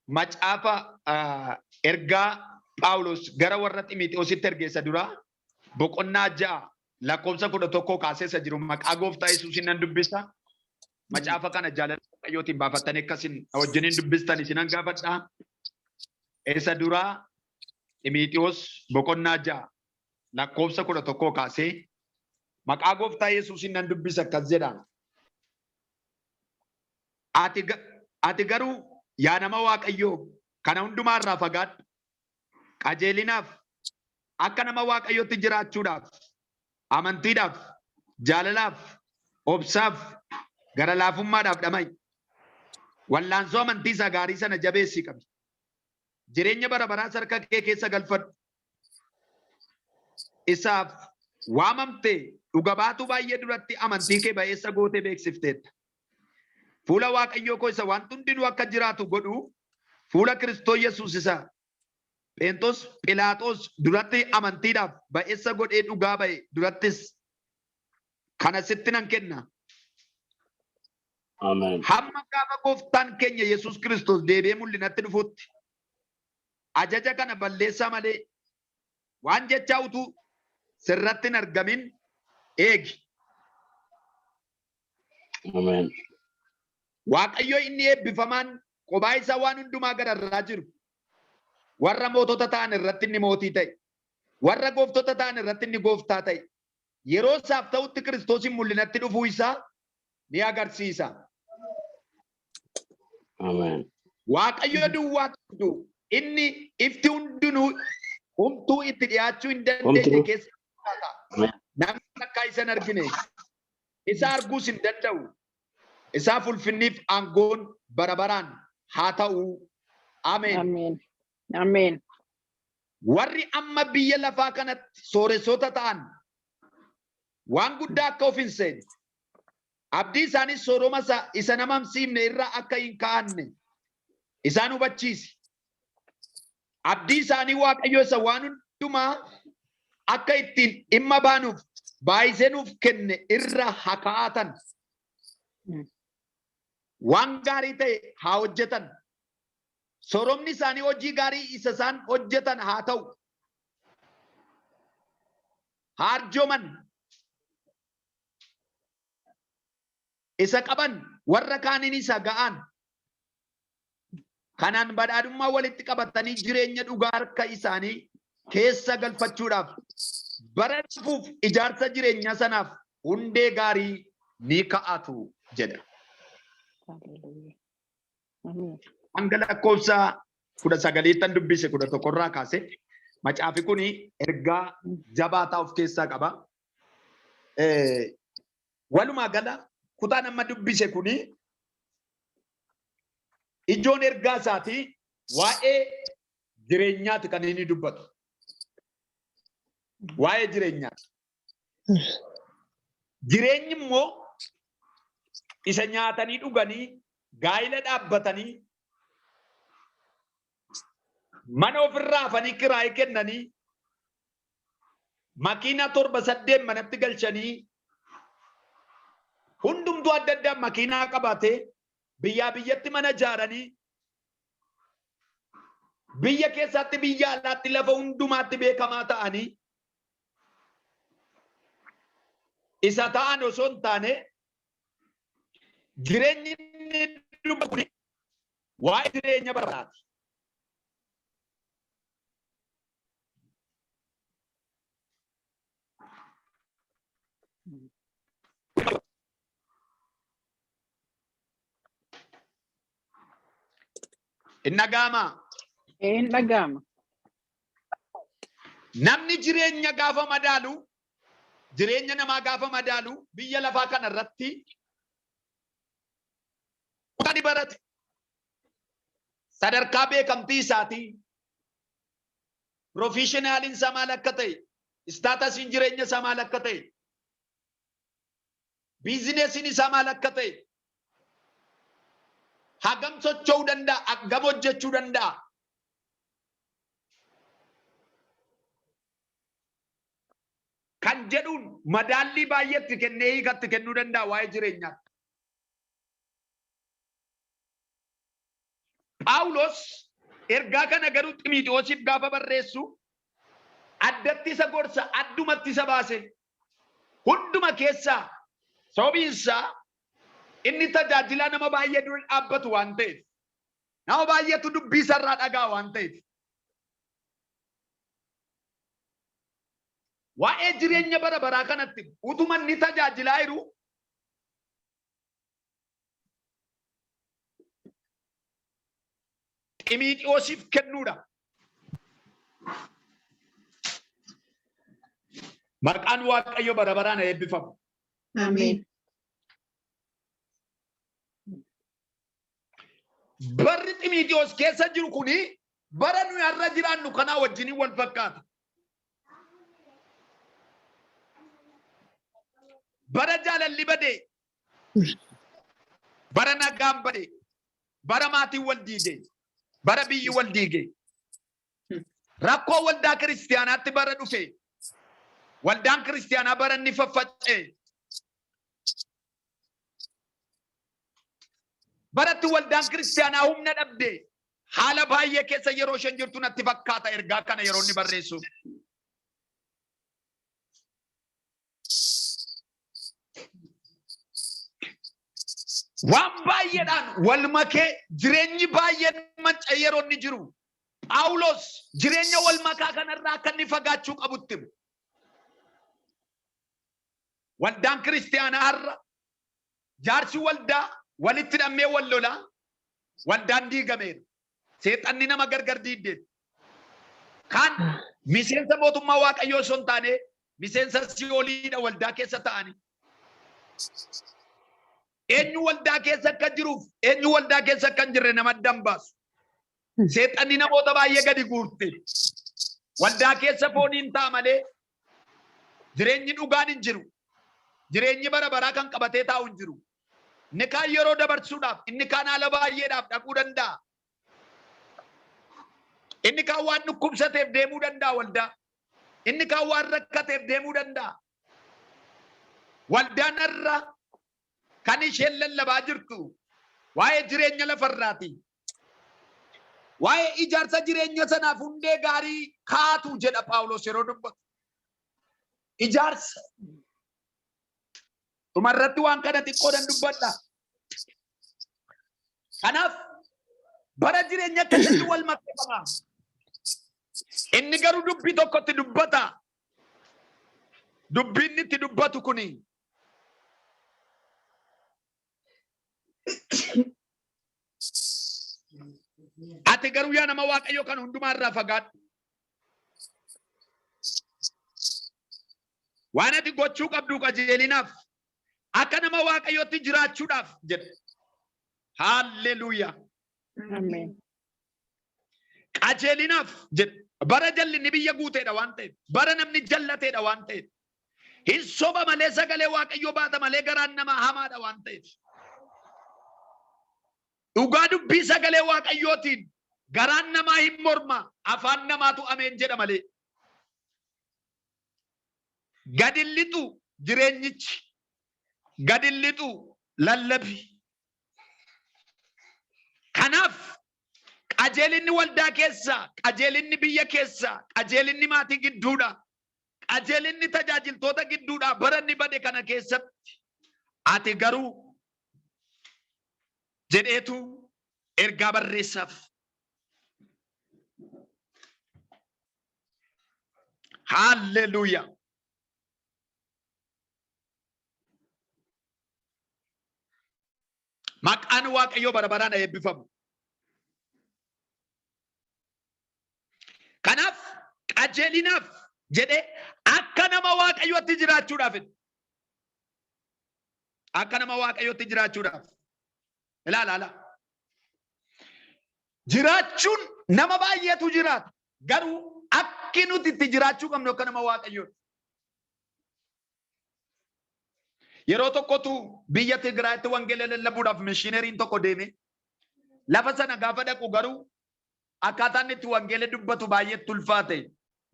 macaafa ergaa Phaawulos gara warra Xiimotewositti ergeessa dura boqonnaa 6 lakkoofsa 11 kaasee isa jiru maqaa gooftaa Yesuusin nan dubbisa. Macaafa kana jaalala Waaqayyootiin baafattanii akkasin wajjiniin dubbistan isinan gaafadha. Isa dura Xiimotewos boqonnaa 6 lakkoofsa 11 kaasee maqaa gooftaa Yesuusin nan dubbisa akkas jedha. Ati garuu yaa nama Waaqayyoo kana hundumaa irraa fagaadhu. Qajeelinaaf akka nama Waaqayyootti jiraachuudhaaf, amantiidhaaf, jaalalaaf, obsaaf, gara laafummaadhaaf dhamaa'i. Wallaansoo amantii isaa gaarii sana jabeessii qabi. Jireenya bara baraa harka kee keessa galfadhu. Isaaf waamamtee dhuga baatuu baay'ee duratti amantii kee ba'eessa gootee beeksifteetta. Fuula Waaqayyoo koo isa waan hundinuu akka jiraatu godhu fuula Kiristoos Yesuus isa Pheenxoos Philaaxoos duratti amantiidhaaf ba'eessa godhee dhugaa ba'e durattis kana sitti nan kenna. Amen. Hamma gaafa gooftaan keenya Yesuus Kiristoos deebi'ee mul'inatti dhufutti ajaja kana balleessaa malee waan jechaa utuu sirratti hin argamin eegi. Amen. Waaqayyo inni eebbifamaan kophaa isaa waan hundumaa gararraa jiru. Warra mootota ta'an irratti inni mootii ta'e. Warra gooftota ta'an irratti inni gooftaa ta'e. Yeroo isaaf ta'utti Kiristoosin mul'inatti dhufuu isaa ni agarsiisa. Amen. Waaqayyo duwwaatu inni ifti hundinuu humtuu itti dhiyaachuu hin dandeenye keessa jiraata. Namni akka isa hin argine isa arguus hin danda'u. Isaaf ulfinniif aangoon bara baraan haa ta'u. Ameen. Amen. Amen. Warri amma biyya lafaa kanatti sooressota ta'an waan guddaa akka of hin seenne abdii isaanii sooroma isa nama hamsiifne irraa akka hin kaa'anne isaan hubachiisi. Abdii isaanii Waaqayyo isa waan hundumaa akka ittiin dhimma baanuuf baay'isee nuuf kenne irra haa kaa'atan. Waan gaarii ta'e haa hojjetan. Sooromni isaanii hojii gaarii isa isaan hojjetan haa ta'u. Haa arjooman. Isa qaban warra kaaniin isa ga'an. Kanaan badhaadhummaa walitti qabatanii jireenya dhugaa harka isaanii keessa galfachuudhaaf bara dhufuuf ijaarsa jireenya sanaaf hundee gaarii ni kaa'atu jedha. Hanga lakkoofsa 19 dubbise 11 irraa kaase macaafi kun ergaa jabaataa of keessaa qaba. Walumaa gala kutaan amma dubbise kun ijoon ergaa isaatii waa'ee jireenyaati kan inni dubbatu. Waa'ee jireenyaati. Jireenyi immoo isa nyaatanii dhuganii gaa'ila dhaabbatanii mana ofirraa hafanii kiraayee kennanii makiina 7-8 manatti galchanii hundumtuu adda addaa makiinaa qabatee biyyaa biyyatti mana ijaaranii biyya keessatti biyya alaatti lafa hundumaatti beekamaa ta'anii isa ta'an osoo hin taane jireenyi inni dubbatu waa'ee jireenya baraati. Inni dhaga'ama. Namni jireenya gaafa madaalu, jireenya namaa gaafa madaalu biyya lafaa kana irratti kan barate sadarkaa beekamtii isaatii professionaaliin isaa maal akka ta'e, istaatasiin jireenya isaa maal akka ta'e, biizinesiin isaa maal akka ta'e, hagam socho'uu danda'a, hagam hojjechuu danda'a. Kan jedhuun madaallii baay'eetti kennee hiikatti kennuu danda'a waa'ee jireenyaa. Phaawulos ergaa kana garuu Xiimotewosiif gaafa barreessu addatti isa gorsa, addumatti isa baase. Hunduma keessaa sababiin isaa inni tajaajilaa nama baay'ee dura dhaabbatu waan ta'eef, nama baay'eetu dubbii isarraa dhagaa waan ta'eef, waa'ee jireenya bara baraa kanatti utuma inni tajaajilaa jiru Xiimotewosiif kennuudha. Maqaan Waaqayyo bara baraan eebbifamu. Ameen. Barri Xiimotewos keessa jiru kuni bara nuyi har'a jiraannu kanaa wajjin wal fakkaata. Bara jaalalli badee, bara nagaan badee, bara maatiin wal diigee, bara biyyi wal diigee, rakkoo waldaa kiristaanaatti bara dhufee, waldaan kiristaanaa bara inni faffacee, baratti waldaan kiristaanaa humna dhabdee, haala baay'ee keessa yeroo isheen jirtu natti fakkaata ergaa kana yeroo inni barreessu. Waan baay'eedhaan wal makee jireenyi baay'een manca'ee yeroo inni jiru Phaawulos jireenya wal makaa kanarraa akka inni fagaachuu qabutti waldaan kiristaanaa har'a jaarsi waldaa walitti hidhamee wal lolaa waldaan diigameera. Seexanni nama gargar diiddeet. Kaan miseensa mootummaa Waaqayyoo osoo hin taane miseensa Si'ooliidha waldaa keessa ta'anii. Eenyu waldaa keessa akka jiruuf eenyu waldaa keessa akka hin jirre nama addan baasu. Seexanni namoota baay'ee gadi guurte. Waldaa keessa fooniin ta'a malee jireenyi dhugaan hin jiru. Jireenyi bara baraa kan qabatee taa'u hin jiru. Inni kaan yeroo dabarsuudhaaf, inni kaan haala baay'eedhaaf dhaquu danda'a. Inni kaan waan dhukkubsateef deemuu danda'a waldaa. Inni kaan waan rakkateef deemuu danda'a. Waldaan irra kan isheen lallabaa jirtu waa'ee jireenya lafarraati. Waa'ee ijaarsa jireenya sanaaf hundee gaarii kaatu jedha Phaawulos yeroo dubbatu. Ijaarsa. Dhumarratti waan kana xiqqoodhaan dubbadha. Kanaaf bara jireenya akkasitti wal makkeeffama. Inni garuu dubbii tokkotti dubbata. Dubbiin inni itti dubbatu kuni ati garuu yaa nama Waaqayyo kan hundumaarraa fagaadhu. Waan ati gochuu qabdu qajeelinaaf akka nama Waaqayyootti jiraachuudhaaf jedha. Haalleluuyaa. Ameen. Qajeelinaaf jedha. Bara jallinni biyya guuteedha waan ta'eef, bara namni jallateedha waan ta'eef, hin soba malee sagalee Waaqayyoo baata malee garaan namaa hamaadha waan ta'eef. Dhugaa dubbii sagalee Waaqayyootiin garaan namaa hin morma, afaan namaatu ameen jedha malee. Gadi lixu jireenyichi, gadi lixu lallabi. Kanaaf qajeelinni waldaa keessaa, qajeelinni biyya keessaa, qajeelinni maatii gidduudha, qajeelinni tajaajiltoota gidduudha bara inni bade kana keessatti ati garuu jedheetu ergaa barreessaaf. Haalleluuyaa. Maqaan Waaqayyoo bara baraan eebbifamu. Kanaaf qajeelinaaf jedhee akka nama Waaqayyootti jiraachuudhaaf, akka nama Waaqayyootti jiraachuudhaaf. Ilaala. Jiraachuun nama baay'eetu jiraata. Garuu akki nuti itti jiraachuu qabnu akka nama Waaqayyootti. Yeroo tokkotu biyya Tigraayitti wangeela lallabuudhaaf mishiineriin tokko deeme. Lafa sana gaafa dhaqu garuu akkaataan itti wangeela dubbatu baay'ee ulfaate,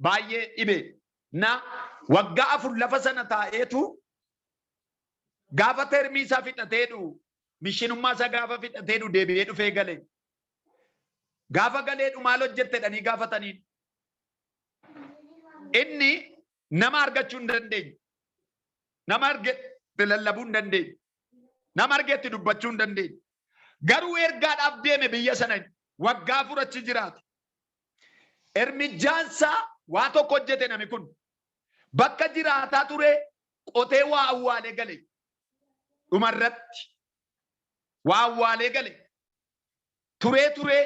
baay'ee dhibe. Na waggaa 4 lafa sana taa'eetu gaafa termii isaa fixateedhu, mishiinummaa isaa gaafa fixateedhu deebi'ee dhufee gale. Gaafa galee dhumaal hojjettedhanii gaafataniin. Inni nama argachuu hin dandeenye. Nama argetti lallabuu hin dandeenye. Nama argetti dubbachuu hin dandeenye. Garuu ergaadhaaf deeme biyya sana waggaa 4 achi jiraate. Ermijaansaa waa tokko hojjete nami kun. Bakka jiraataa ture qotee waa awwaalee gale. Dhumarratti waa awwaalee gale. Turee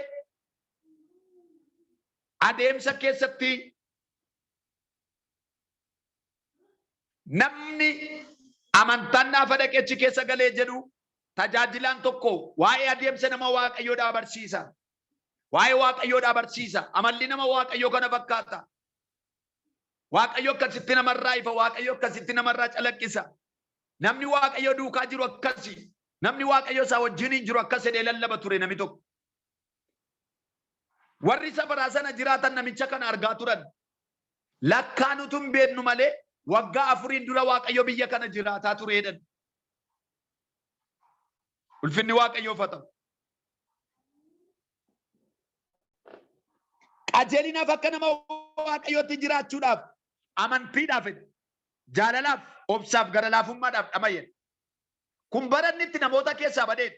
adeemsa keessatti namni amantaan naafa dhaqeechi keessa galee jedhu tajaajilaan tokko waa'ee adeemsa nama Waaqayyoodhaa barsiisa. Waa'ee Waaqayyoodhaa barsiisa. Amalli nama Waaqayyoo kana fakkaata. Waaqayyo akkasitti namarraa ifa. Waaqayyo akkasitti namarraa calaqqisa. Namni Waaqayyo duukaa jiru akkasi. Namni Waaqayyo isaa wajjin jiru akkas jedhee lallaba ture nami tokko. Warri safaraa sana jiraatan namicha kana argaa turan. Lakkaanutu hin beeknu malee waggaa 4 dura Waaqayyo biyya kana jiraataa tureedhan. Ulfinni Waaqayyoof haa ta'u. Qajeelinaaf akka nama Waaqayyootti jiraachuudhaaf amantiidhaaf jaalalaaf obsaaf gara laafummaadhaaf dhamayyan. Kun baranni itti namoota keessaa badeen.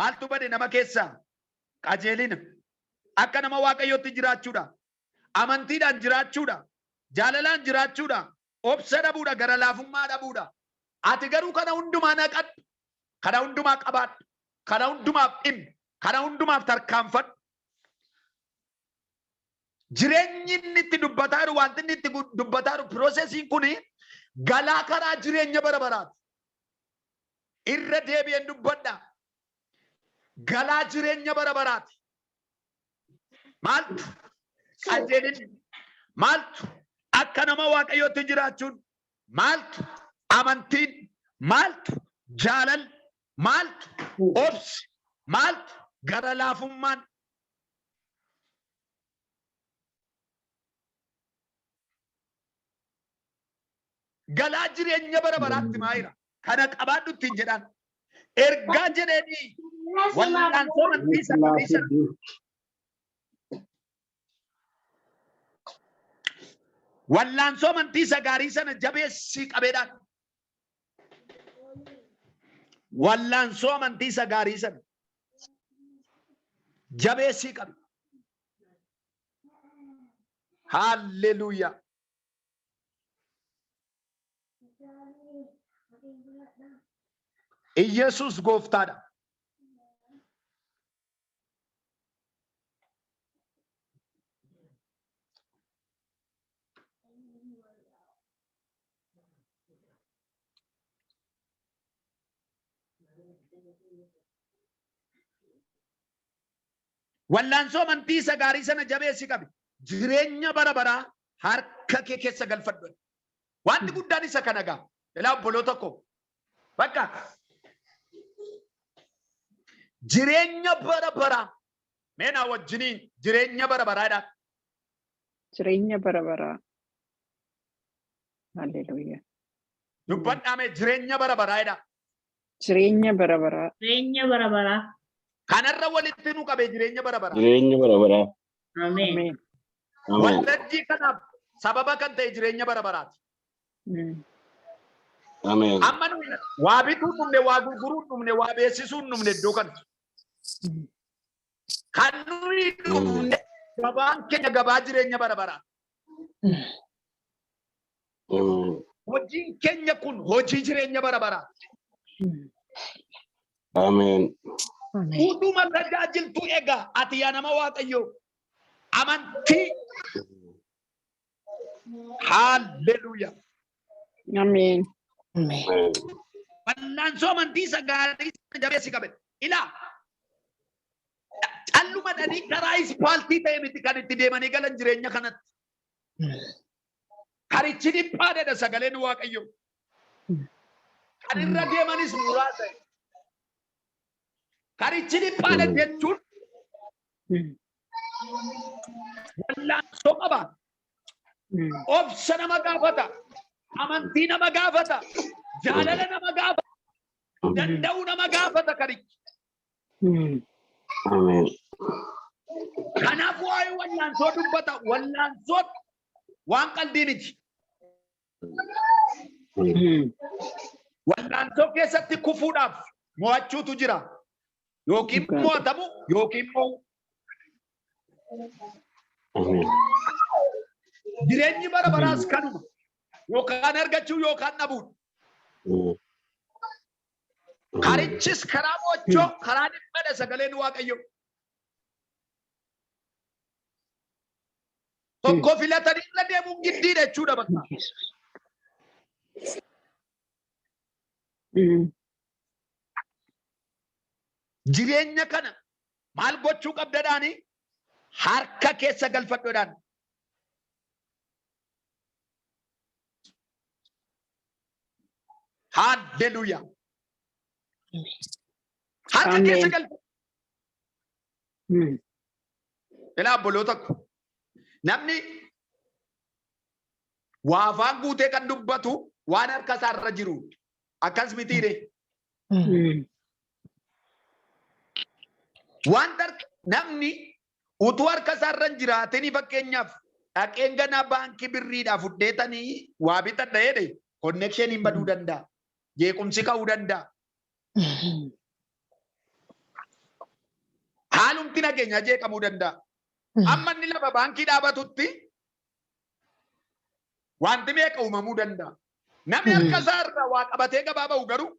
Maaltu bade nama keessaa? Qajeelina. Akka nama Waaqayyootti jiraachuudha. Amantiidhaan jiraachuudha. Jaalalaan jiraachuudha. Obsa dhabuudha. Gara laafummaa dhabuudha. Ati garuu kana hundumaa naqadhu. Kana hundumaa qabaadhu. Kana hundumaaf dhimmi. Kana hundumaaf tarkaanfadhu. Jireenyi inni itti dubbataa jiru, wanti inni itti dubbataa jiru, piroosesiin kuni galaa karaa jireenya bara baraati. Irra deebi'een dubbadha. Galaa jireenya bara baraati. Maaltu? Qajeelina. Maaltu? Akka nama Waaqayyootti jiraachuun. Maaltu? Amantiin. Maaltu? Jaalala. Maaltu? Obsi. Maaltu? Gara laafummaan. Galaa jireenya bara baraatti maayira. Kana qabaadhu ittiin jedhaan. Ergaa jedhanii wal'aansoo amantiisa qabeessan. Wal'aansoo amantiisa gaarii sana jabeessii qabeedhaan. Wal'aansoo amantiisa gaarii sana jabeessii qabe. Haalleluuyaa. Iyesus gooftaadha. Wal'aansoo amantiisa gaarii sana jabeessii qabe. Jireenya bara baraa harka kee keessa galfadhu. Wanti guddaan isa kana gaa. Ilaa obboloota koo. Bakka jireenya bara baraa meenaa wajjiniin jireenya bara baraadha. Jireenya bara baraa. Haleluuyaa. Dubbadhaame jireenya bara baraadha. Jireenya bara baraa. Jireenya bara baraa. Kanarra walitti nu qabee jireenya bara baraa. Jireenya bara baraa. Ameen. Waltajjii kanaaf sababa kan ta'e jireenya bara baraati. Ameen. Amma nuyi waa bituu dhumne, waa gurguruu dhumne, waa beeksisuu dhumne iddoo kana. Kan nuyi dhumne gabaan keenya gabaa jireenya bara baraa. Hojiin keenya kun hojii jireenya bara baraa. Ameen. Utuma tajaajiltu egaa ati yaa nama Waaqayyoo amantii. Haalleluuyaa. Ameen. Wal'aansoo amantiisa gaarii jabeessii qabe. Ilaa calluma dhanii karaa ispaaltii ta'e miti kan itti deemanii galan jireenya kanatti. Karichi dhiphaadha sagaleen Waaqayyoo. Kan irra deemanis muraasa. Karichi dhiphaadha jechuun wal'aansoo qaba. Obsa nama gaafata. Amantii nama gaafata. Jaalala nama gaafata. Danda'uu nama gaafata karichi. Ameen. Kanaaf waa'ee wallaansoo dubbata. Wallaansoo waan qalbii miti. Wallaansoo keessatti kufuudhaaf mo'achuutu jira. Yookiin mo'atamu yookiin mo'u. Jireenyi bara baraas kanuma. Yookaan argachuu yookaan dhabuudha. Karichis karaa mo'achoo karaa dhiphaadha sagaleen Waaqayyo. Tokko filatanii irra deemuun giddiidha jechuudha bakka. Jireenya kana maal gochuu qabdadhaani harka keessa galfadhodhaan. Hallelujah. Harka keessa galfadhu. Ilaa obboloota ko. Namni waa afaan guutee kan dubbatu waan harka isaa irra jiru akkas mitiire. Wanta namni utuu harka isaa irra hin jiraatin fakkeenyaaf dhaqeen ganaa baankii birriidhaa fudheetanii waa bitadha jedhe konneekshiniin baduu danda'a. Jeequmsi ka'uu danda'a. Haalumti nageenya jeeqamuu danda'a. Amma inni lafa baankii dhaabatutti wanti meeqa uumamuu danda'a. Namni harka isaa irraa waa qabatee gabaa ba'u garuu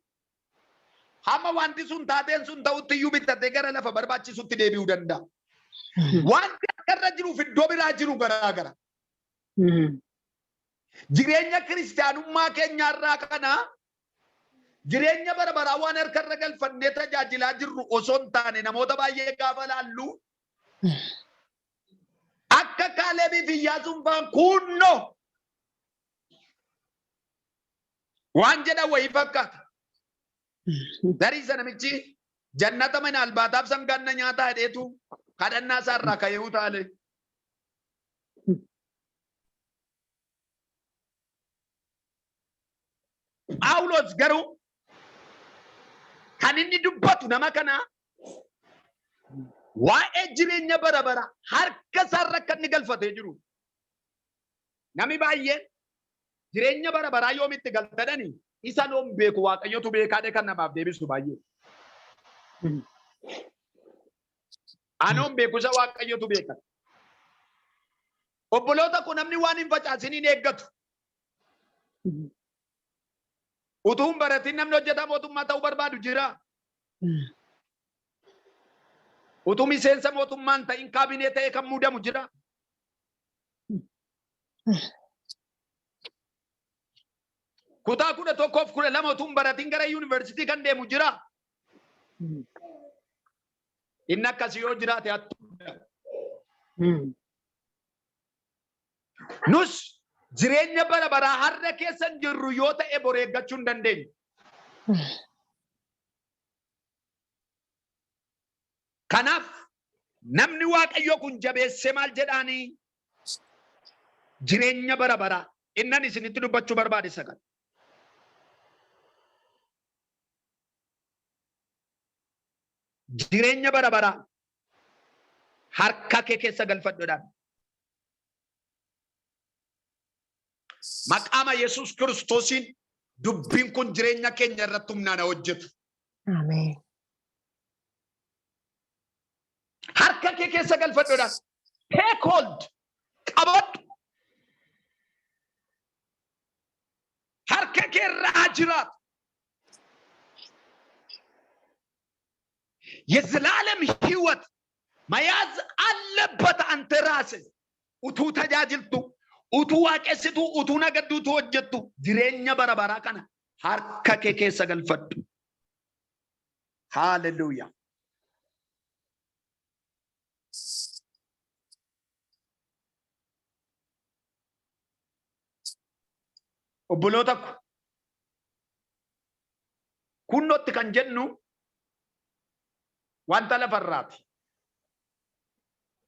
hamma wanti sun taateen sun ta'utti iyyuu bitatee gara lafa barbaachisutti deebi'uu danda'a. Wanti akka irra jiruuf iddoo biraa jiru garaagara. Jireenya kiristaanummaa keenyaarraa kana jireenya bara baraa waan harka irra galfannee tajaajilaa jirru osoo hin taane namoota baay'ee gaafa laallu akka Kaalebii fi Iyyaasuun fa'aan kunnoo waan jedhan wayii fakkaata. Darii sana namichi jannata mana albaataaf sangaanna nyaataa hedheetu kadhannaa isaa irraa ka'ee utaale. Phaawulos garuu kan inni dubbatu nama kana waa'ee jireenya bara bara harka isaarra akka inni galfatee jiru. Nami baay'een jireenya bara baraa yoomitti galtadhani isa loon beeku Waaqayyotu beekaadhe kan namaaf deebisu baay'ee. Anoon beeku isa Waaqayyotu beeka. Obboloota kun namni waan hin facaasiniin eeggatu. Utuu hin baratin namni hojjetaa mootummaa ta'uu barbaadu jira. Utuu miseensa mootummaan ta'in kaabinee ta'ee kan muudamu jira. Kutaa 11 fi 12 utuu hin baratin gara yuunivarsiitii kan deemu jira. Inni akkasii yoo jiraate hattuudha. Nus jireenya bara baraa har'a keessa jirru yoo ta'e bor eeggachuu hin dandeenyu. Kanaaf namni Waaqayyo kun jabeessee maal jedhaanii jireenya bara baraa innan isinitti dubbachuu barbaade sagal. Jireenya bara baraa harka kee keessa galfadhodhaan. Maqaama Yesuus Kiristoosiin dubbiin kun jireenya keenya irratti humnaan hojjetu. Ameen. Harka kee keessa galfadhodhaan. Take hold. Qabadhu. Harka kee irraa jiraatu. የዘላለም ህይወት መያዝ አለበት። አንተ ራስህ ኡቱ ተጃጅልቱ ኡቱ ዋቀስቱ ኡቱ ነገዱቱ ወጀቱ ጅሬኛ በረበራ ከነ harka kee keessa galfadhu. Hallelujah. Obboloota ko kunnootti kan jennu wanta lafarraati.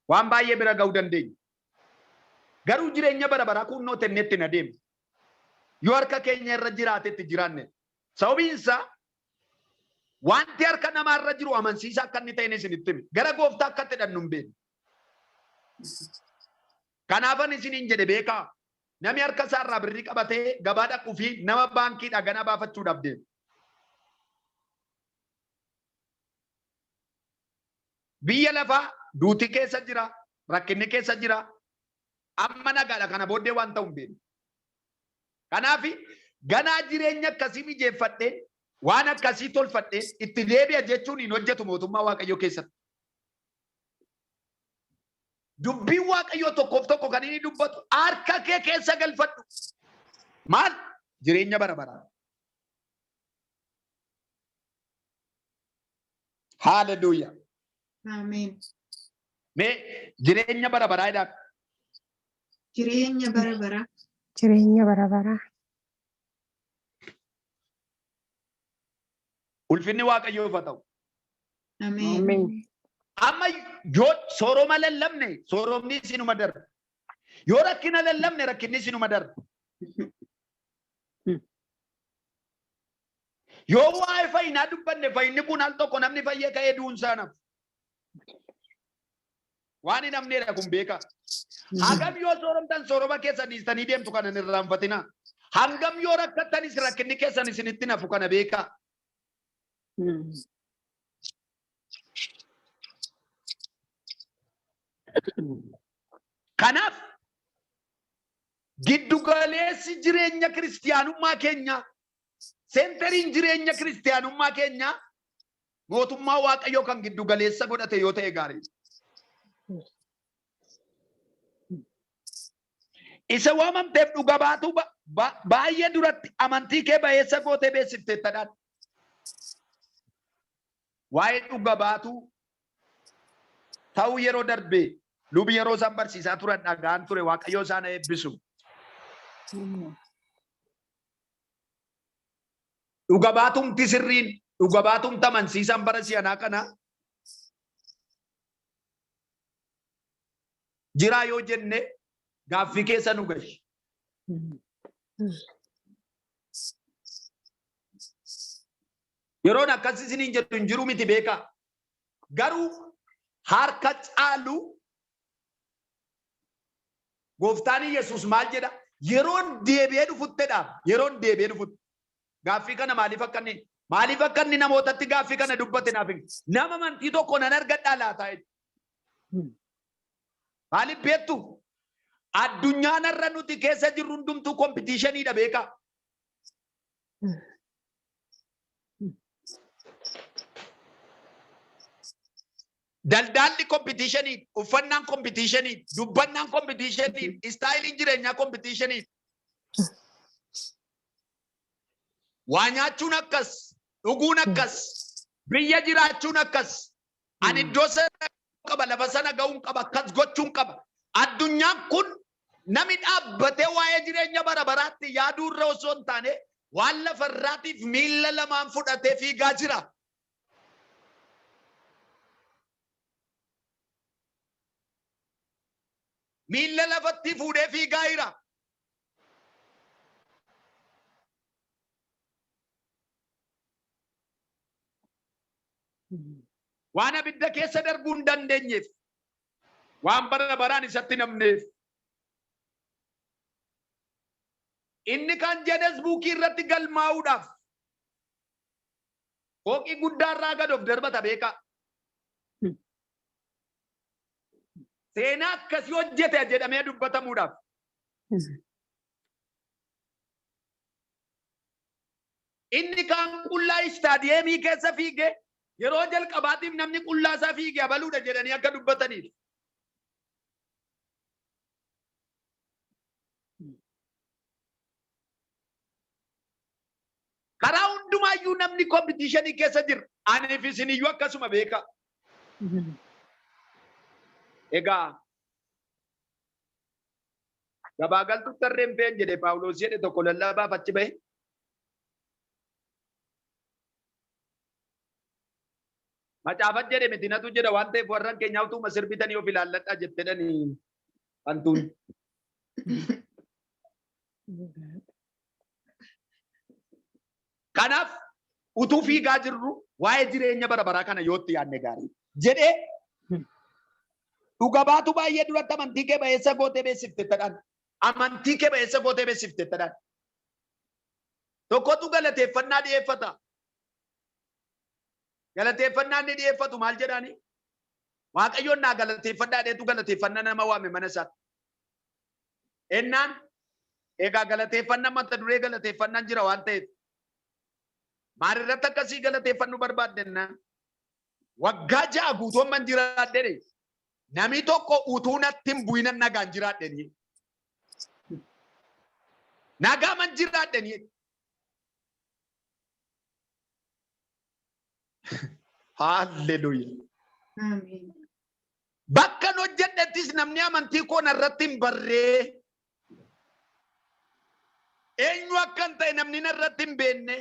Waan baay'ee bira ga'uu dandeenya. Garuu jireenya bara baraa kunnoo tennetti na deemu. Yoo harka keenya irra jiraatetti jiraanne. Sababiin isaa wanti harka namaa irra jiru amansiisa akka inni ta'e isinitti hime. Gara gooftaa akka itti hidhannu hin beeknu. Kanaafan isiniin jedhe beekaa. Namni harka isaarraa birrii qabatee gabaa dhaquu fi nama baankiidhaa ganaa baafachuudhaaf deema. Biyya lafaa duuti keessa jira, rakkinni keessa jira. Amma nagaadha kana booddee waan ta'u hin beeknu. Kanaaf ganaa jireenya akkasii mijeeffadhee waan akkasii tolfadhee itti deebi'a jechuun hin hojjetu mootummaa Waaqayyoo keessatti. Dubbiin Waaqayyoo tokkoof tokko kan inni dubbatu harka kee keessa galfadhu. Maal? Jireenya bara baraa. Haaleluyyaa. Ameen. Mee jireenya bara baraa jedhaa. Jireenya bara baraa. Jireenya bara baraa. Ulfinni Waaqayyoof haa ta'u. Ameen. Ameen. Amma yoo sooroma lallabne sooromni isinuma darba. Yoo rakkina lallabne rakkinni isinuma darba. Yoo waa'ee fayyinaa dubbanne fayyinni kun al tokko namni fayyee ka'ee du'uunsaa naaf. Waan hin hafneedha kun beekaa. Hangam yoo sooromtan sooroma keessan dhiistanii deemtu kana hin irraanfatinaa. Hangam yoo rakkattanis rakkinni keessan isinitti nafu kana beekaa. Kanaaf giddugaleessi jireenya kiristiyaanummaa keenyaa seentariin jireenya kiristiyaanummaa keenyaa mootummaa Waaqayyoo kan giddugaleessa godhate yoo ta'e gaarii. Isa waamamteef dhuga baatu baay'ee duratti amantii kee bayeessa gootee beeksifteettadhaan. Waa'ee dhuga baatu ta'uu yeroo darbee lubi yeroo isaan barsiisaa turan dhagaan ture Waaqayyoo isaan eebbisu. Dhuga baatumti sirriin dhuga baatumti amansiisan bara si'anaa kana jiraa yoo jenne gaaffii keessa nu gashi. Yeroon akkas isiniin jedhu hin jiru miti beekaa. Garuu harka caalu Gooftaan Yesuus maal jedha? Yeroon deebi'ee dhufuttedha. Yeroon deebi'ee dhufutti. Gaaffii kana maaliif akka inni namootatti gaaffii kana dubbate naaf hin nama amantii tokko nan argadhaa laataa jechuudha. Maaliif beektu? Addunyaan irra nuti keessa jirru hundumtuu kompitiishaniidha beekaa. Daldalli kompitiishanii, uffannaan kompitiishanii, dubbannaan kompitiishanii, istaayiliin jireenyaa kompitiishanii. Waa nyaachuun akkas, dhuguun akkas, biyya jiraachuun akkas. Ani iddoo sana qaba, lafa sana ga'uun qaba, akkas gochuun qaba. Addunyaan kun nami dhaabbatee waa'ee jireenya bara baraatti yaaduu irra osoo hin taane waan lafarraatiif miilla lamaan fudhatee fiigaa jira. Miilla lafatti fuudhee fiigaa jira. Waan abidda keessa darbuu hin dandeenyeef, waan bara baraan isatti namneef. Inni kan jedhes buukii irratti galmaa'uudhaaf fooqii guddaarraa gad of darbata beekaa. Seenaa akkasii hojjete jedhamee dubbatamuudhaaf. Inni kan qullaa istaadiyeemii keessa fiige yeroo jalqabaatiif namni qullaa isaa fiige abaluudha jedhanii akka dubbataniif. Karaa hundumaayyuu namni kompitiishinii keessa jira. Aniif isiniyyuu akkasuma beekaa. Egaa gabaa galtutti tarreen fe'en jedhe Paawuloos jedhe tokko lallabaaf achi bahe. Macaafat jedhe mitinatu jedha waan ta'eef warran keenya utuma sirbitanii of ilaalladhaa jettedhanii hantuun. Kanaaf utuu fiigaa jirru waa'ee jireenya bara baraa kana yootti yaadne gaarii jedhee Dhuga baatu baay'ee duratti amantii kee ba'eessa gootee beeksifte tadhaan. Amantii kee ba'eessa gootee beeksifte tadhaan. Tokkotu galateeffannaa dhiyeeffata. Galateeffannaa inni dhiyeeffatu maal jedhaani? Waaqayyoon naa galateeffadhaa dheetu galateeffannaa nama waame mana isaatti. Ennaan egaa galateeffannaa mata duree galateeffannaan jira waan ta'eef. Maalirratti akkasii galateeffannu barbaaddenna? Waggaa 6 guutuun man jiraadhe namni tokko utuu natti hin bu'in nagaan jiraadheni. Nagaa man jiraadheni. Hallelujah. Amen. Bakka hojjedhettis namni amantii koo narratti hin barree. Eenyu akkan ta'e namni narratti hin beenne.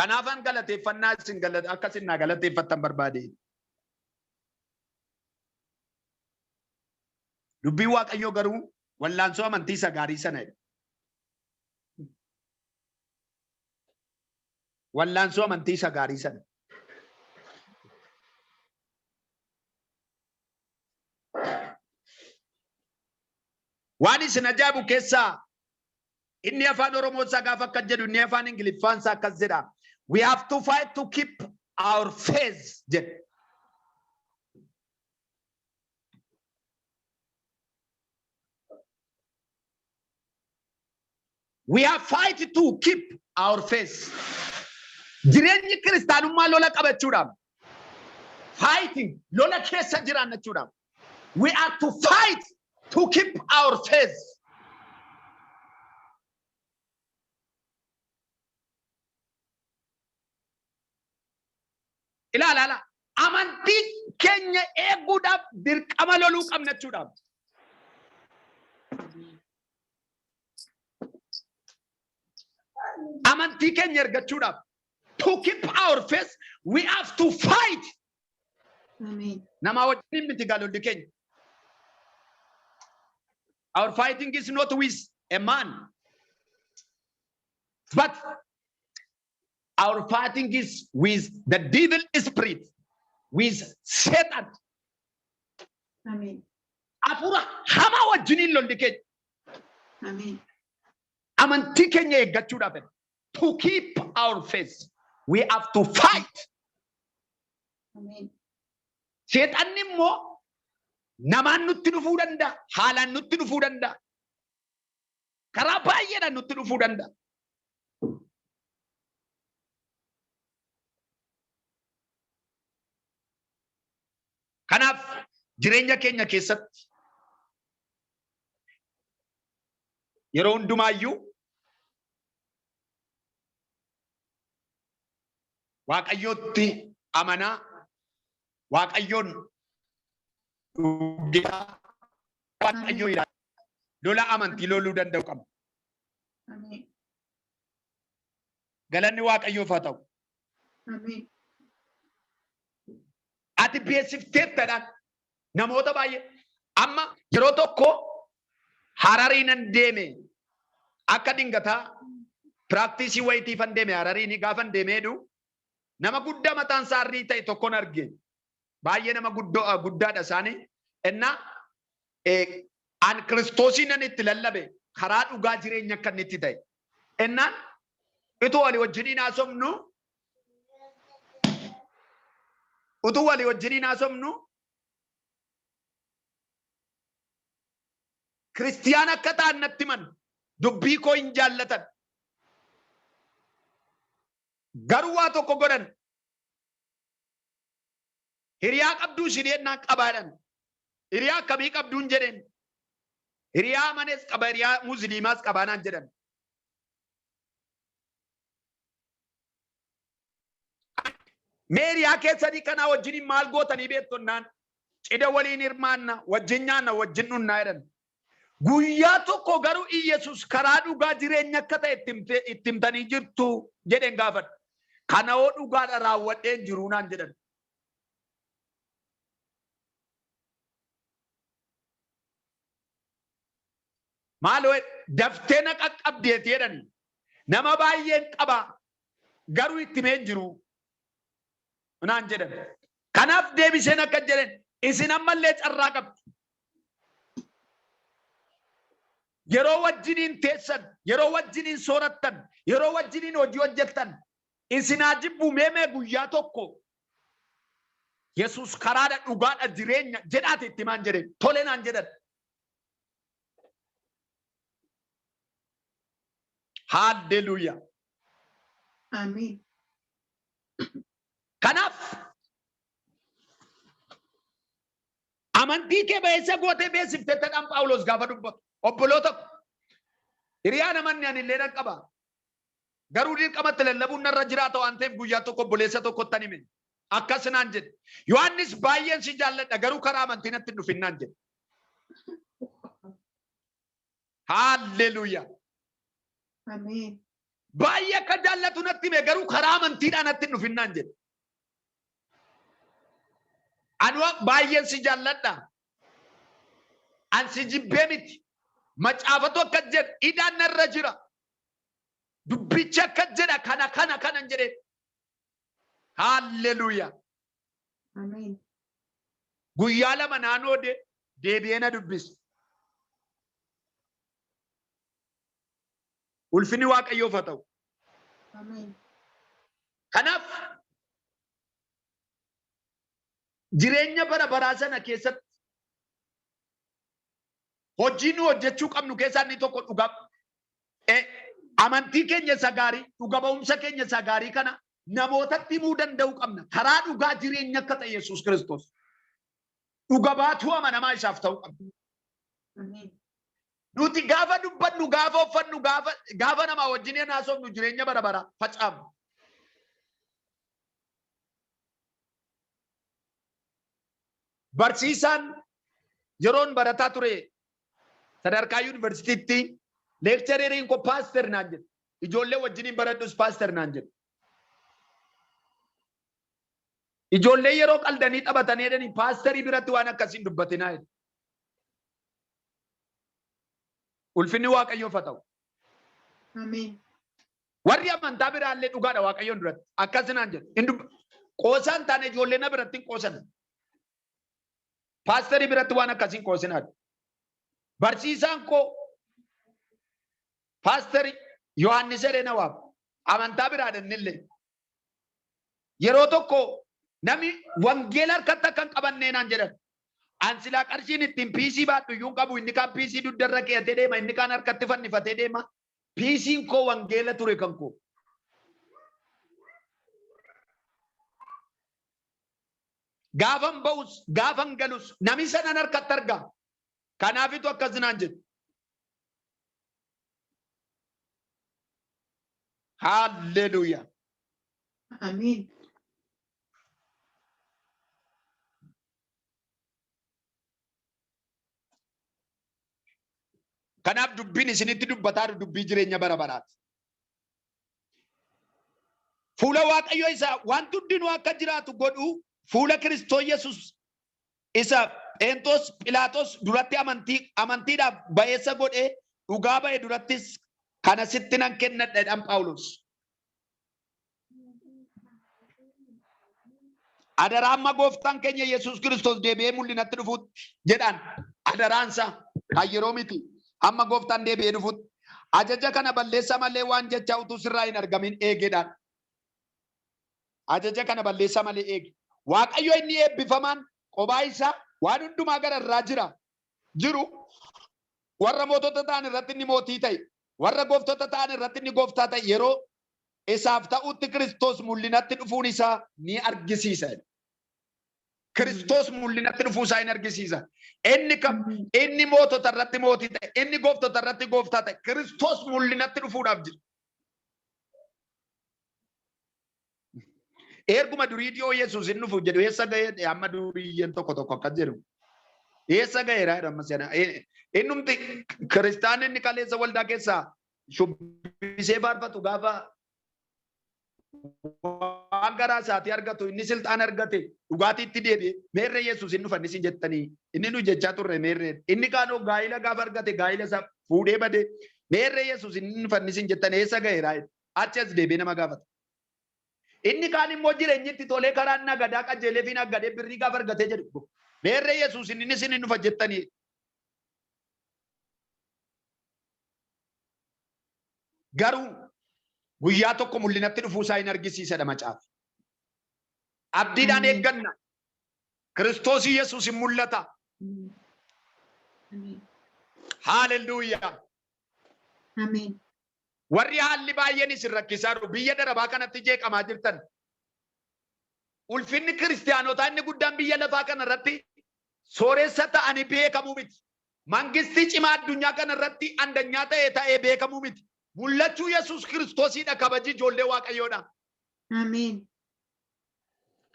Kanaafan galateeffannaa isin akkasin naa galateeffattan barbaade. Dubbii Waaqayyoo garuu wallaansoo amantii isa gaarii sana. Wallaansoo amantii isa gaarii sana. Waan isin ajaa'ibu keessaa inni afaan Oromoo isaa gaafa akka jedhu inni afaan Ingiliffaan isaa akkas jedha. We have to fight to keep our faith. We have fight to keep our faith. Jireenyi kiristaanummaa lola qabachuudhaaf. Fighting lola keessa jiraannachuudhaaf. We are to fight to keep our faith. Ilaala amantii keenya eeguudhaaf dirqama loluu qabnachuudhaaf. Amantii keenya ergachuudhaaf. To keep our faith, we have to fight. Amen. Nama wajjin miti galolli keenya. Our fighting is not with a man, but our fighting is with the devil spirit, with Satan. Amen. Afura hama wajjinin lolli keenya. Amen. Amantii keenya eeggachuudhaaf. To keep our faith, we have to fight. Amen. Satan immoo namaan nutti dhufuu danda'a, haalaan nutti dhufuu danda'a. Karaa baay'eedhaan nutti dhufuu danda'a. Kanaaf jireenya keenya keessatti yeroo hundumaayyuu Waaqayyootti amanaa, Waaqayyoon dhugaa, Waaqayyoo ilaala. Lola amantii loluu danda'u qaba. Amen. Galanni Waaqayyoof haa ta'u. Amen. Ati beeksifteettadhaan namoota baay'ee amma yeroo tokko Hararii nan deeme akka dingataa piraaktisii wayitiifan deeme Hararii gaafan deemeedhu nama guddaa mataan saarrii ta'e tokkon arge. Baay'ee nama guddaadha isaanii. Innaa an Kiristoosii nan itti lallabe karaa dhugaa jireenya akka inni itti ta'e. Innaan itoo walii wajjiniin haasofnu utuu walii wajjiniin haasofnu Kiristiyaan akka ta'an natti himan dubbii koo hin jaallatan. Garuu waa tokko godhan. Hiriyaa qabduu isheen qabaadhan. Hiriyaa akkamii qabduun jedheen. Hiriyaa amanees qaba, hiriyaa musliimaas qabaanaan jedhan. Mee hiriyaa keessanii kanaa wajjiniin maal gootanii beektonnaan cidha waliin hirmaanna, wajjin nyaanna, wajjin dhunnaa jedhan. Guyyaa tokko garuu Iyesuus karaa dhugaa jireenya akka ta'e itti himtanii jirtu jedheen gaafadha. Kana hoo dhugaadha raawwadheen jiru naan jedhan. Maaloo daftee na qaqqabdeeti jedhani. Nama baay'een qaba garuu itti himeen jiru. naan jedhan. Kanaaf deebiseen akka jedhan isin ammallee carraa qabdu. Yeroo wajjiniin teessan, yeroo wajjiniin soorattan, yeroo wajjiniin hojii hojjettan, isinaa jibbu meemee guyyaa tokko Yesus karaadha dhugaadha jireenya jedhaati itti maan jedhe tole naan jedhan. Haalleluuyaa. Ameen. Kanaaf amantii kee beessa gootee beessiftettadhaan Phaawulos gaafa dubbatu obboloota hiriyaa namanni ani illee nan qaba. Garuu dirqamatti lallabuun narra jiraata waan ta'eef guyyaa tokko obboleessa tokkottan hime. Akkas naan jedhe. Yohaannis baay'een si jaalladha garuu karaa amantii natti hin dhufin naan jedhe. Haalleluuyaa. Ameen. Baay'ee akka jaallatu natti hime garuu karaa amantiidhaan natti hin dhufin naan jedhe. Anu baay'een si jaalladha. An si jibbee miti. Macaafatu akka jedhe idaan narra jira. Dubbicha akka jedha kana jedhe. Haalleluuyaa. Ameen. Guyyaa lama naannoo deebi'ee na dubbise. Ulfinni Waaqayyoof haa ta'u. Ameen. Kanaaf jireenya bara baraa sana keessatti hojii nu hojjechuu qabnu keessaa inni tokko dhugaa amantii keenya isa gaarii dhuga ba'umsa keenya isa gaarii kana namootatti himuu danda'uu qabna. Karaa dhugaa jireenya akka ta'e Yesuus Kiristoos dhuga baatuu amanamaa isaaf ta'uu qabna. Ameen. Nuti gaafa dubbannu gaafa uffannu gaafa namaa wajjin haasofnu jireenya bara baraa facaafnu. Barsiisaan yeroon barataa ture sadarkaa yuunivarsiitiitti leekchareeriin ko paaster naan jedhe. Ijoollee wajjiniin baradhus paaster naan jedhe. Ijoollee yeroo qaldanii taphatanii jedhanii paasterii biratti waan akkasiin dubbatinaa jedhe. Ulfinni Waaqayyoof haa ta'u. Ameen. Warri amantaa biraallee dhugaadha Waaqayyoon duratti. Akkasinaan jedhe. Qoosaan taane ijoollee na biratti hin qoosan. Paasterii biratti waan akkasiin qoosinaadha. Barsiisaan koo paasterii Yohaannis jedhee na waama. Amantaa biraadha innillee. Yeroo tokko namni wangeela harkatti akka hin qabannee naan jedhan. An silaa qarshiin ittiin piisii baadhu iyyuu qabu inni kaan piisii duddarra keeyatee deema inni kaan harkatti fannifatee deema. Piisiin koo wangeela ture kan koo. Gaafan ba'us gaafan galus nami sanan harkatti argaa. Kanaafitu akkasinaan jedhu. Haalleluuyaa. Ameen. Kanaaf dubbiin isinitti dubbataa dubbii jireenya bara baraati. Fuula Waaqayyoo isaa wanti hundinuu akka jiraatu godhu fuula Kiristoos Yesuus isa Pheenxoos Philaaxoos duratti amantiidhaaf ba'eessa godhee dhugaa ba'e durattis kana sitti nan kennadhaan Phaawulos. Adaraa amma gooftaan keenya Yesuus Kiristoos deebi'ee mul'inatti dhufuutti jedhaan adaraansa kan yeroo miti. Amma gooftaan deebi'ee dhufuutti ajaja kana balleessa malee waan jecha utuu sirraa hin argamin eegedhaan. Ajaja kana balleessa malee eege. Waaqayyo inni eebbifamaan qophaa isaa waan hundumaa gara irraa jiru warra mootota ta'an irratti inni mootii ta'e warra gooftota ta'an irratti inni gooftaa ta'e yeroo isaaf ta'utti Kiristoos mul'inatti dhufuun isaa ni argisiisa. Kiristoos mul'inatti dhufuu isaa ni argisiisa. Inni mootota irratti mootii ta'e inni gooftota irratti gooftaa ta'e Kiristoos mul'inatti dhufuudhaaf jira. Erguma durii dhiyoo Yesuus hin dhufu jedhu eessa ga'ee amma duriyyeen tokko akka jedhu eessa ga'eera amma sana innumti kiristaanni inni kaleessa waldaa keessaa shubbisee faarfatu gaafa waan garaa isaatii argatu inni silxaan argate dhugaatiitti deebi'e meerree Yesuus hin dhufan isin jettanii inni nu jechaa turre meerree inni kaanoo gaa'ila gaafa argate gaa'ila isaa fuudhee bade meerree Yesuus hin dhufan isin jettan eessa ga'eera achi as deebi'ee nama gaafata. Inni kaan immoo jireenyitti tolee karaan nagadaa qajeelee fi nagadee birrii gaafa argatee jedhu. Beerree Yesuus inni isin hin dhufa jettanii. Garuu guyyaa tokko mul'inatti dhufuu isaa hin argisiisedha macaafa. Abdiidhaan eegganna. Kiristoos Yesuus hin mul'ata. Haaleluyyaa. Ameen. Warri haalli baay'een isin rakkisaa jiru. Biyya darabaa kanatti jeeqamaa jirtan. Ulfinni kiristaanotaa inni guddaan biyya lafaa kana irratti sooressa ta'anii beekamuu miti. Mangistii cimaa addunyaa kana irratti andanyaa ta'ee beekamuu miti. Mul'achuu Yesuus Kiristoosiidha kabaji ijoollee Waaqayyoodha. Ameen.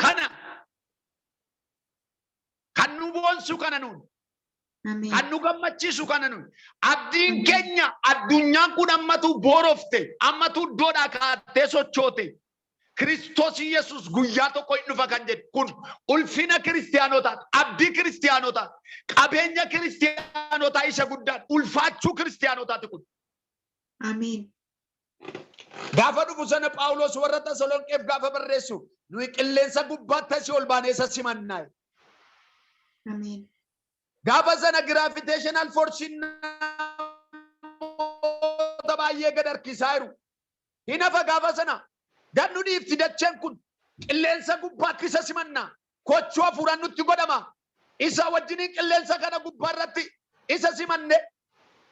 Kana kan nu boonsu kana nuun. Ameen. Kan nu gammachiisu kana nuun. Abdiin keenya addunyaan kun ammatu boorofte, ammatu iddoodhaa kaatee sochoote. Kiristoos Yesuus guyyaa tokko hin dhufa kan jedhu kun ulfina kiristaanotaati, abdii kiristaanotaati, qabeenya kiristaanotaa isa guddaan, ulfaachuu kiristaanotaati kun. Ameen. Gaafa dhufu sana Phaawulos warra Tasalonqeef gaafa barreessu nuyi qilleensa gubbaatti asii ol baanee isa simannaa. Ameen. Gaafa sana giraaviteeshinaal foorsiin namoota baay'ee gad harkisaa jiru. Hin hafa gaafa sana gannu dhiifti dacheen kun qilleensa gubbaatti isa simannaa. Kochuu hafuuraan nutti godhama. Isa wajjiniin qilleensa kana gubbaa irratti isa simanne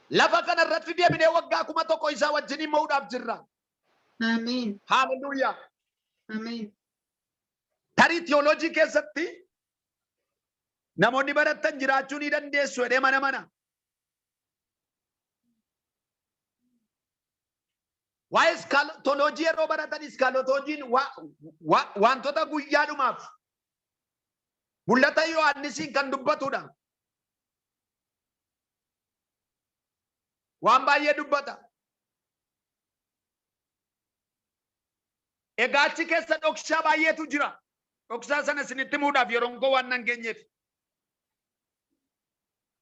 lafa kana irratti deebinee waggaa 1,000 isaa wajjiniin mo'uudhaaf jirra. Ameen. Haaleluyyaa. Ameen. Tarii tiyooloojii keessatti namoonni baratan jiraachuu ni dandeessu jedhee mana. Waa'ee iskaalotooloojii yeroo baratan iskaalotoojiin wantoota guyyaadhumaaf mul'ata Yohaannisiin kan dubbatudha. Waan baay'ee dubbata. Egaa achi keessa dhoksaa baay'eetu jira. Dhoksaa sana isinitti himuudhaaf yeroon koo waan nan geenyeef.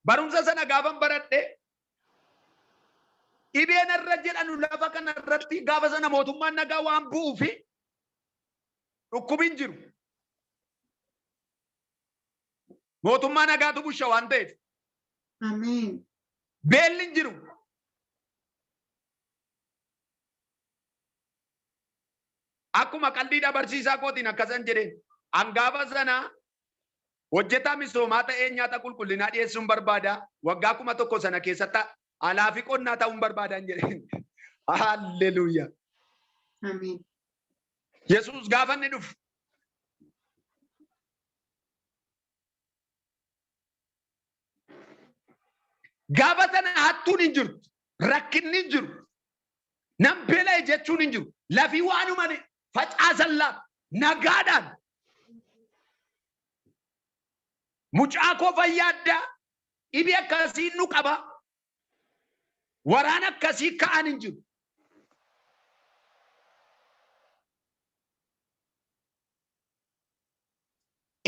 Barumsa sana gaafan baradhe dhibeen irra jedhanu lafa kana irratti gaafa sana mootummaan nagaa waan bu'uu fi dhukkubiin jiru. Mootummaa nagaatu busha waan ta'eef. Ameen. Beelli hin jiru. Akkuma qalbiidha barsiisaa kootiin akkasan jedheen hangaafa sana hojjetaa misoomaa ta'ee nyaata qulqullinaa dhiyeessuun barbaada. Waggaa 1,000 sana keessatti alaa fi qonnaa ta'uun barbaadan jedheen. Haalleluuyaa. Ameen. Yesuus gaafa inni dhufu gaafa sana hattuun hin jiru, rakkinni hin jiru, nam beela'e jechuun hin jiru. Lafii waanuma facaasan lafa nagaadhaan mucaa koo fayyaa addaa dhibee akkasii nu qaba. Waraana akkasii ka'an hin jiru.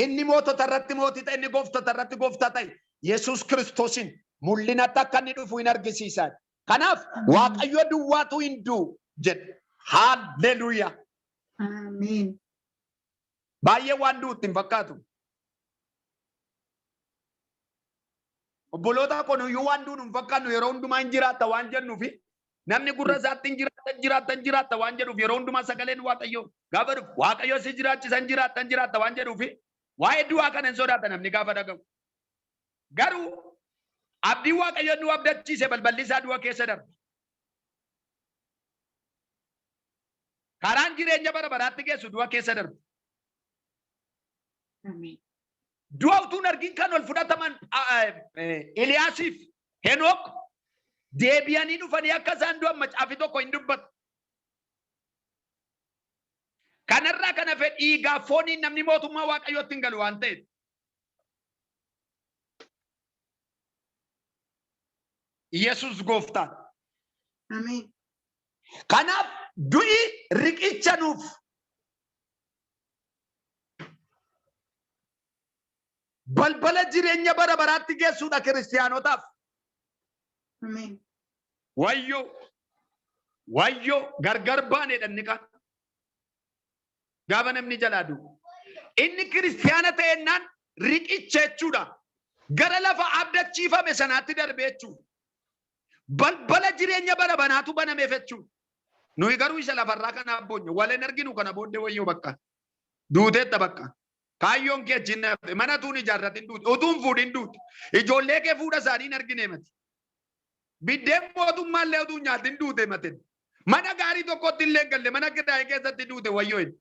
Inni mootota irratti mootii ta'e, inni gooftota irratti gooftaa ta'e Yesuus Kiristoosin mul'inatti akka inni dhufu hin argisiisan. Kanaaf Waaqayyo duwwaatu hin du'u jedhe. Haalleluuyaa. Ameen. Baay'ee waan du'utti hin fakkaatu. Obboloota konuyyuu waan du'u hin fakkaannu yeroo hundumaa hin jiraatta waan jennuufi namni gurra isaatti hin jiraatta waan jedhuuf yeroo hundumaa sagaleen Waaqayyoo gaafa dhufu Waaqayyoo si jiraachisan jiraatta waan jedhuufi waa'ee du'aa kana hin sodaata namni gaafa dhagahu. Garuu abdii Waaqayyoo nu abdachiise balballi isaa du'a keessa darba. Karaan jireenya bara baraatti geessu du'a keessa darba. Ameen. Du'a utuun argin kan ol fudhataman Eliyaasiif Henook deebi'anii dhufanii akka isaan du'an macaafi tokko hin dubbatu. Kanarraa kana fedhii gaaffooniin namni mootummaa Waaqayyootti hin galu waan ta'eef. Yesuus gooftaan. Ameen. Kanaaf du'i riqicha nuuf. Balbala jireenya bara baraatti geessuudha kiristaanotaaf. Ameen. Wayyoo gargar baanedha inni kan. Gaafa namni jalaa du'u. Inni kiristiyaana ta'ennaan riqicha jechuudha. Gara lafa abdachiifame sanaatti darbee jechuudha. Balbala jireenya bara banaatu banameef jechuudha. Nuyi garuu isa lafarraa kana abboonye waleen arginu kana booddee wayyoo bakka. Duuteetta bakka. Kaayyoon kee achiin nafe mana tuun ijaarratiin duute utuun fuudhin duute ijoollee kee fuudha isaanii hin argine mati. Biddeen mootummaallee utuu nyaatiin duute matin. Mana gaarii tokkotti illee galle mana kiraayee keessatti duute wayyoo hin.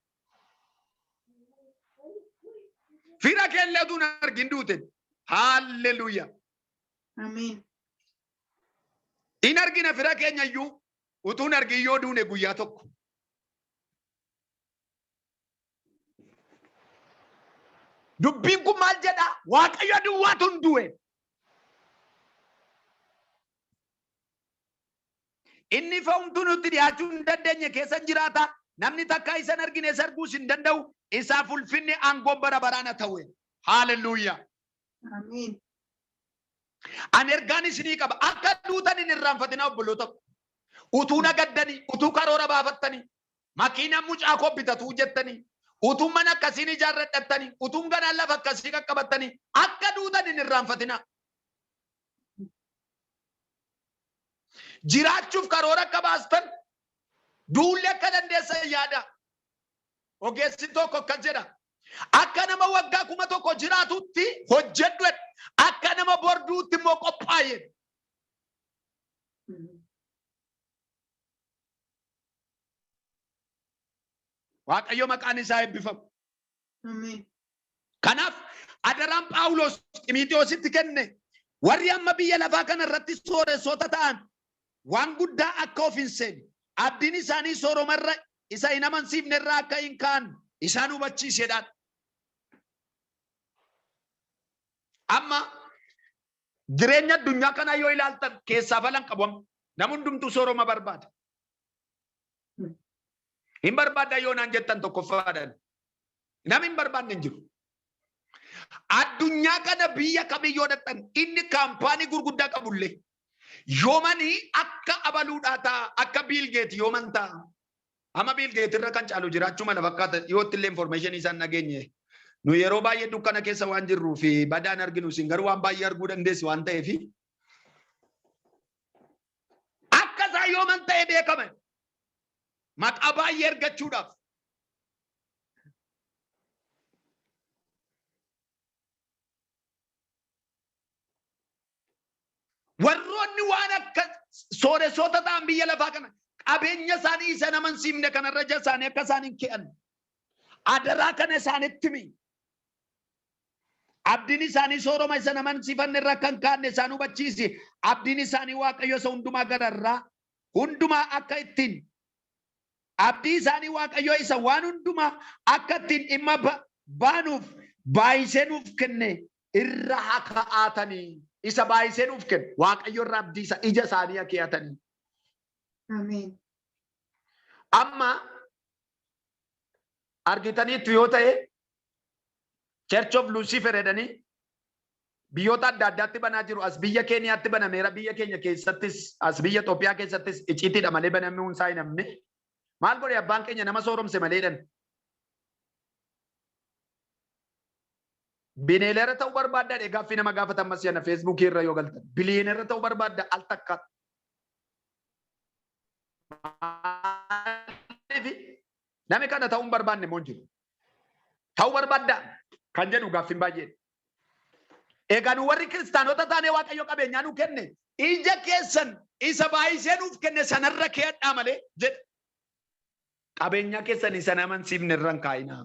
Fira keellee utuu argin duute. Haalleluuyaa. Ameen. In argina fira keenya iyyuu utuun argin yoo duune guyyaa tokko. Dubbiin kun maal jedha? Waaqayyo duwwaatu hin du'e. Inni fa'umtuu nutti dhiyaachuu hin dandeenye keessa jiraata. Namni takka isa hin argine arguus hin danda'u. Isaaf ulfinni aangoo bara baraan haa ta'u. Haalleluuyaa. Ameen. Ani ergaan isinii qaba. Akka duutan hin irraanfatina obboloota. Utuu nagaddanii, utuu karoora baafattanii, makiina mucaa koo bitatuu jettanii, utuu mana akkasiin ijaarradhattanii, utuu ganaan lafa akkasii qaqqabattanii, akka duutan hin irraanfatina. Jiraachuuf karoora akka baastan, duulli akka dandeessan yaada. Ogeessi tokko akkas jedha. Akka nama waggaa 1,000 jiraatutti hojjedhu. Akka nama borduutti immoo qophaa'e. Waaqayyo maqaan isaa eebbifamu. Ameen. Kanaaf adaraan Phaawulos Ximootiyoositti kenne warri amma biyya lafaa kana irratti sooressoota ta'an waan guddaa akka of hin seenne abdiin isaanii sooromarra isa hin amansiifne irraa akka hin ka'an isaan hubachiisedhaan. Amma jireenya addunyaa kana yoo ilaaltan keessaa falan qabu namni hundumtuu sooroma barbaada. Hin barbaada yoo naan jettan tokkoffaadhaan. Namni hin barbaadne hin jiru. Addunyaa kana biyya kamiyyoo dhaqxan inni kaampaanii gurguddaa qabullee yoomanii akka abaluudhaa ta'a akka biilgeeti yooman ta'a. Amma biilgeeti irra kan caalu jiraachuu mala fakkaata dhiyootti illee information isaan nageenye. Nu yeroo baay'ee dukkana keessa waan jirruu fi badaan arginu isin garuu waan baay'ee arguu dandeessi waan ta'eef akka isaa yooman ta'e beekame maqaa baay'ee ergachuudhaaf. Warroonni waan akka sooressoota ta'an biyya lafaa kana qabeenya isaanii isa nama hin siifne kanarra ija isaanii akka isaan hin ke'an adaraa kana isaanitti himi. Abdiin isaanii sooroma isa nama hin siifanne irraa kan kaanne isaan hubachiisi. Abdiin isaanii Waaqayyo isa hundumaa gararraa hundumaa akka ittiin abdii isaanii Waaqayyo isa waan hundumaa akka ittiin dhimma baanuuf baay'isee nuuf kenne irra haa ka'aatanii. Isa baay'isee nuuf kenne Waaqayyo irraa abdii isa ija isaanii akeeyatanii. Ameen. Amma argitaniitu yoo ta'e Church of Lucifer jedhanii biyyoota adda addaatti banaa jiru. As biyya Keeniyaatti banameera. Biyya keenya keessattis as biyya Itoophiyaa keessattis icciitiidha malee banamee hunsaa hin namne. Maal godhe abbaan keenya nama sooromse maleedhan. Bineelera ta'uu barbaadda gaaffii nama gaafatan mas yana Feesbuukii irra yoo galtan. Biliyenerra ta'uu barbaadda al takka. Nami kana ta'uu hin barbaanne moo jiru. Ta'uu barbaadda kan jedhu gaaffiin baay'ee. Egaa nu warri kiristaanota taanee Waaqayyo qabeenyaa nu kenne ija keessan isa baay'isee nuuf kenne sanarra keeyadhaa malee jedha. Qabeenyaa keessan isa nama hin siifne irra hin kaa'inaa.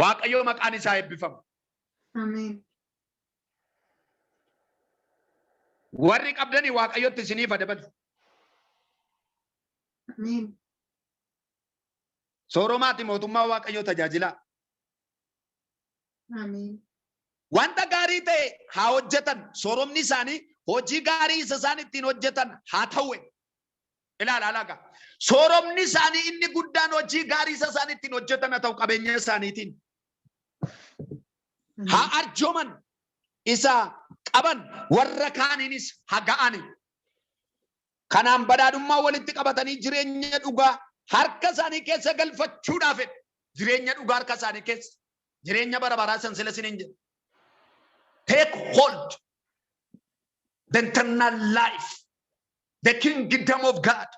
Waaqayyo maqaan isaa eebbifamu. Ameen. Warri qabdanii Waaqayyotti isiniif dabalu. Ameen. Sooromaati mootummaa Waaqayyoo tajaajilaa. Ameen. Wanta gaarii ta'e haa hojjetan. Sooromni isaanii hojii gaarii isa isaan ittiin hojjetan haa ta'u. Ilaala alaga. Sooromni isaanii inni guddaan hojii gaarii isa isaan ittiin hojjetan haa ta'u qabeenya isaaniitiin. Haa arjooman isa qaban warra kaaniinis haa ga'ani. Kanaan badhaadhummaa walitti qabatanii jireenya dhugaa harka isaanii keessa galfachuudhaaf jireenya dhugaa harka isaanii keessa jireenya bara baraa san sila sinin jedhu. Take hold the eternal life, the kingdom of God.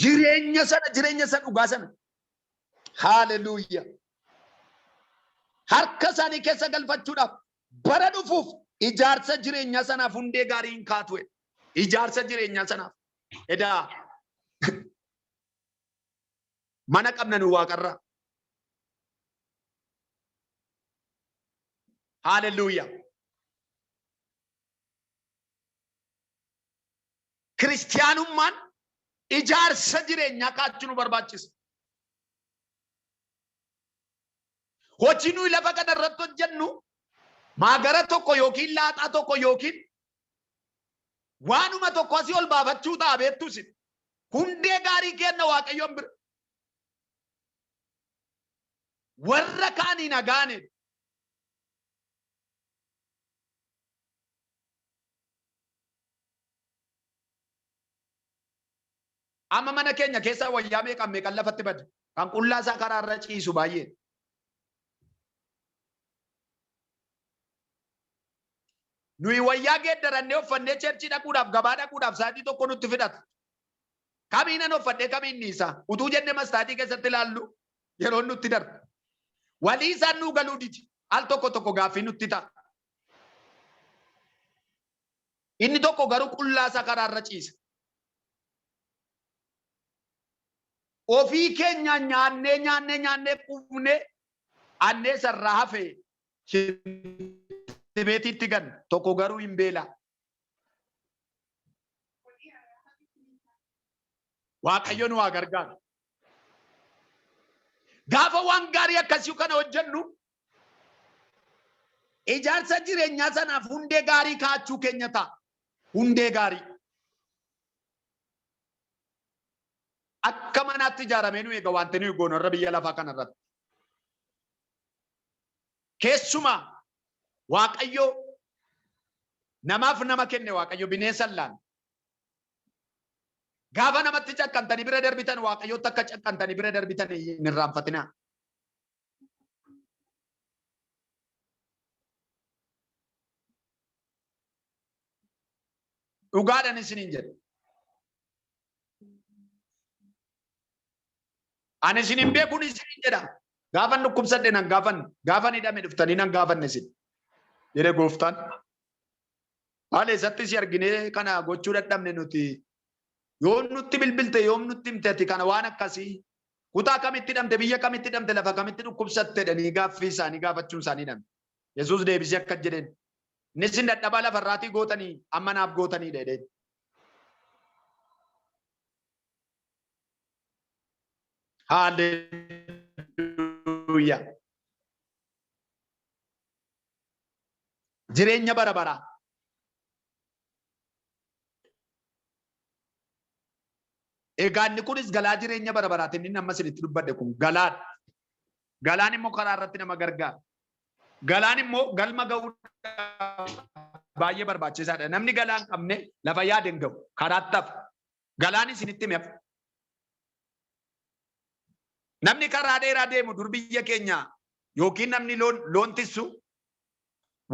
Jireenya sana dhugaa sana. Hallelujah. Harka isaanii keessa galfachuudhaaf bara dhufuuf ijaarsa jireenya sanaaf hundee gaarii hin kaatu. Ijaarsa jireenya sanaaf edaa mana qabna nu waaqarraa. Hallelujah. Kiristiyaanummaan ijaarsa jireenyaa kaachuu nu barbaachisa. Hojii nuyi lafa kana irratti hojjennu maagara tokko yookiin laaxaa tokko yookiin waanuma tokko asii ol baafachuu ta'a beektus hundee gaarii kenna Waaqayyoon bira. Warra kaaniin agaane amma mana keenya keessaa wayyaa meeqan lafatti bade kan qullaa isaa karaa irra ciisu baay'ee. Nuyi wayyaa geeddarannee uffannee cherchii dhaquudhaaf gabaa dhaquudhaaf sa'aatii tokko nutti fidata. Kamiinan uffannee kamiin niisaa utuu jennee mastaatii keessatti ilaallu yeroo nutti darba. Walii isaan nuu galuu diti al tokko gaaffii nutti ta'a. Inni tokko garuu qullaa isaa karaa irra ciisa. Ofii keenya nyaannee quufnee annee sarraa hafee beetiitti gan tokko garuu hin beela. Waaqayyo nu haa gargaaru. Gaafa waan gaarii akkasii kana hojjennu ijaarsa jireenyaa sanaaf hundee gaarii kaachuu keenya ta'a. Hundee gaarii. Akka manaatti ijaaramee nu eega wanti nuyi goonu irra biyya lafaa kanarratti. Keessumaa Waaqayyo namaaf nama kenne Waaqayyo bineensa laan. Gaafa namatti cakkantanii bira darbitan Waaqayyotti akka cakkantanii bira darbitan hin irraanfatinaa. Dhugaadhaan isiniin jedhe. Ani isinin beekuun isinin jedha. Gaafan dhukkubsadhe nan gaafanne. Gaafan hidhame dhuftanii nan gaafanne isin. Jedhe gooftaan. Haala isatti si arginee kana gochuu dadhabne nuti. Yoom nutti bilbilte yoom nutti himte kana waan akkasii. Kutaa kamitti hidhamte biyya kamitti hidhamte lafa kamitti dhukkubsatte jedhanii gaaffii isaanii gaafachuun isaanii hidhamte. Yesuus deebisee akka jedheen. Inni isin dadhabaa lafarraatii gootanii amma naaf gootanii jedheen. Hallelujah. Jireenya bara baraa. Egaa inni kunis galaa jireenya bara baraatiin inni amma isinitti dubbadhe kun galaadha. Galaan immoo karaa irratti nama gargaara. Galaan immoo galma ga'uu baay'ee barbaachisaadha. Namni galaan qabne lafa yaade hin ga'u. Karaatti hafa. Galaan isinitti hime hafa. Namni karaa dheeraa deemu dur biyya keenya yookiin namni loon tissu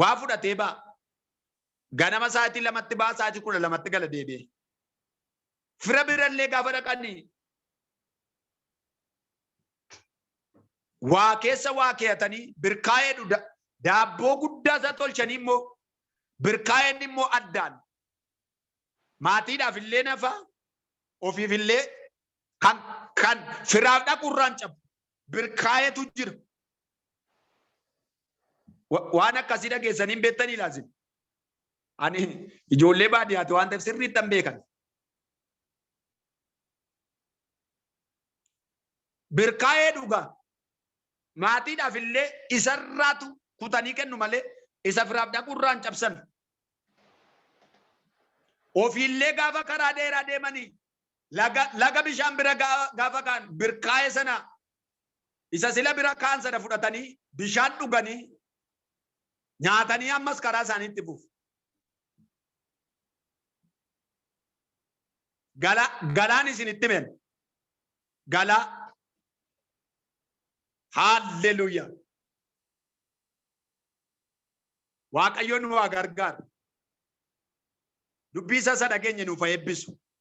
waa fudhatee ba'a. Ganama sa'aatii lamatti ba'a sa'aatii 12tti gala deebi'e. Fira birallee gaafa dhaqanii waa keessa waa keeyatanii birkaa'ee daabboo guddaa isa tolchanii immoo birkaa'een immoo addaan maatiidhaaf illee nafa ofiif illee kan firaaf dhaqurraan cabu birkaa'eetu jira. Waan akkasii dhageessanii beektanii laasin. Ani ijoollee baadiyyaati waan ta'eef sirriitti hin beekan. Birkaa'ee dhugaa maatiidhaaf illee isarraatu kutanii kennu malee isa firaaf dhaqurraan cabsan. Ofiillee gaafa karaa dheeraa deemanii laga bishaan bira gaafa kaan birkaa'ee sana isa sila bira kaan sana fudhatanii bishaan dhuganii nyaatanii ammas karaa isaaniitti fufu. Galaan isinitti men. Galaa. Hallelujah. Waaqayyoon nu haa gargaaru. Dubbii isaa dhageenye nuuf haa eebbisu.